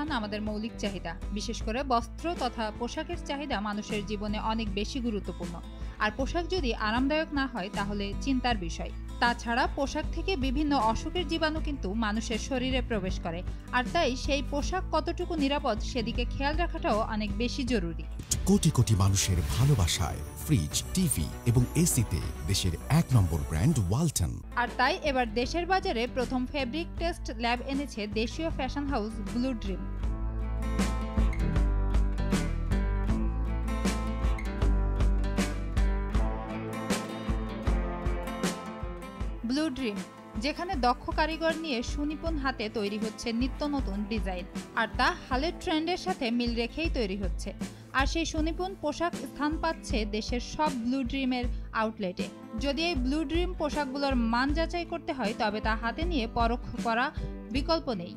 বাসস্থান আমাদের মৌলিক চাহিদা। বিশেষ করে বস্ত্র তথা পোশাকের চাহিদা মানুষের জীবনে অনেক বেশি গুরুত্বপূর্ণ। আর পোশাক যদি আরামদায়ক না হয় তাহলে চিন্তার বিষয়। তাছাড়া পোশাক থেকে বিভিন্ন অসুখের জীবাণু কিন্তু মানুষের শরীরে প্রবেশ করে। আর তাই সেই পোশাক কতটুকু নিরাপদ সেদিকে খেয়াল রাখাটাও অনেক বেশি জরুরি। কোটি কোটি মানুষের ভালোবাসায় ফ্রিজ, টিভি এবং এসিতে দেশের ১ নম্বর ব্র্যান্ড ওয়ালটন। আর তাই এবার দেশের বাজারে প্রথম ফেব্রিক টেস্ট ল্যাব এনেছে দেশীয় fashion house blue dream. Blue dream, যেখানে দক্ষ কারিগর নিয়ে সুনিপুণ হাতে তৈরি হচ্ছে নিত্য নতুন ডিজাইন, আর তা হালের ট্রেন্ডের সাথে মিল রেখেই তৈরি হচ্ছে। আর সেই সুনিপুণ পোশাক স্থান পাচ্ছে দেশের সব ব্লু ড্রিমের আউটলেটে। যদি এই ব্লু ড্রিম পোশাকগুলোর মান যাচাই করতে হয় তবে তা হাতে নিয়ে পরখ করা বিকল্প নেই।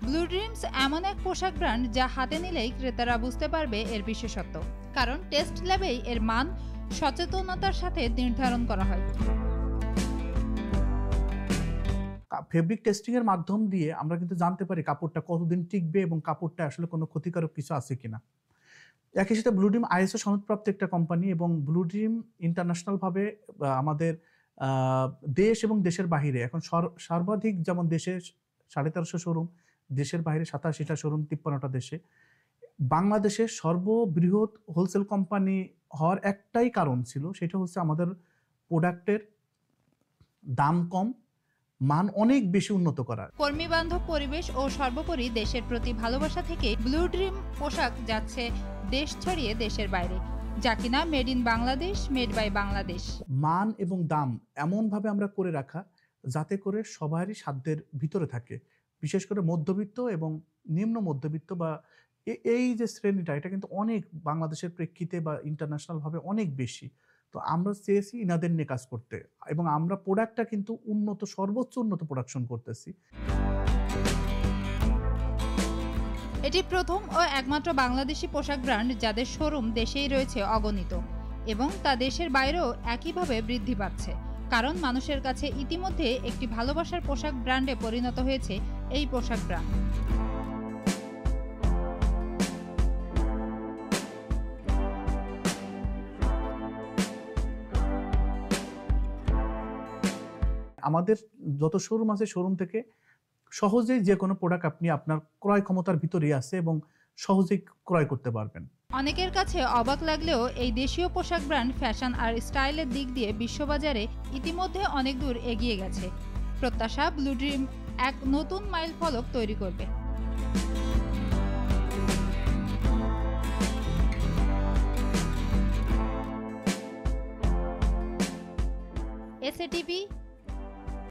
ব্লু ড্রিমস এমন এক পোশাক ব্র্যান্ড যা হাতে নিলেই ক্রেতারা বুঝতে পারবে এর বিশেষত্ব, কারণ টেস্ট ল্যাবেই এর মান সচেতনতার সাথে নির্ধারণ করা হয়। ফেব্রিক টেস্টিং এর মাধ্যম দিয়ে আমরা কিন্তু জানতে পারি কাপড়টা কতদিন টিকবে এবং কাপড়টা আসলে কোনো ক্ষতিকারক কিছু আছে কিনা। একই সাথে ব্লু ড্রিম আইএসও সনদপ্রাপ্ত একটা কোম্পানি এবং ব্লু ড্রিম ইন্টারন্যাশনালভাবে আমাদের দেশ এবং দেশের বাহিরে এখন সর্বাধিক, যেমন দেশে 1350 শোরুম, দেশের বাইরে 87টা শোরুম, 53টা দেশে। বাংলাদেশের সর্ববৃহৎ হোলসেল কোম্পানি হওয়ার একটাই কারণ ছিল, সেটা হচ্ছে আমাদের প্রোডাক্টের দাম কম, মান অনেক বেশি উন্নত করা। কর্মী বান্ধব পরিবেশ ও সর্বোপরি দেশের প্রতি ভালোবাসা থেকে ব্লু ড্রিম পোশাক যাচ্ছে দেশ ছড়িয়ে দেশের বাইরে, যা কিনা made in Bangladesh, made by Bangladesh. মান এবং দাম এমনভাবে আমরা করে রাখা যাতে করে সবারই সাধ্যের ভিতরে থাকে, বিশেষ করে মধ্যবিত্ত এবং নিম্ন মধ্যবিত্ত বা এই যে শ্রেণীটা, এটা কিন্তু অনেক বাংলাদেশের প্রেক্ষিতে বা ইন্টারন্যাশনালভাবে অনেক বেশি। তো আমরা চেয়েছি ইনাদের নিয়ে কাজ করতে এবং আমরা প্রোডাক্টটা কিন্তু উন্নত, সর্বোচ্চ উন্নত প্রোডাকশন করতেছি। এটি প্রথম ও একমাত্র বাংলাদেশি পোশাক ব্র্যান্ড যাদের শোরুম দেশেই রয়েছে অগণিত এবং তা দেশের বাইরেও একইভাবে বৃদ্ধি পাচ্ছে, কারণ মানুষের কাছে ইতিমধ্যে একটি ভালোবাসার পোশাক ব্র্যান্ডে পরিণত হয়েছে এই পোশাক ব্র্যান্ড। আমাদের যত শোরুম আছে, শোরুম থেকে সহজেই যে কোনো প্রোডাক্ট আপনি আপনার ক্রয় ক্ষমতার ভিতরেই আছে এবং সহজেই ক্রয় করতে পারবেন। অনেকের কাছে অবাক লাগলেও এই দেশীয় পোশাক ব্র্যান্ড ফ্যাশন আর স্টাইলের দিক দিয়ে বিশ্ববাজারে ইতিমধ্যে অনেক দূর এগিয়ে গেছে। প্রত্যাশা, ব্লু ড্রিম এক নতুন মাইল ফলক তৈরি করবে। এসএটিভি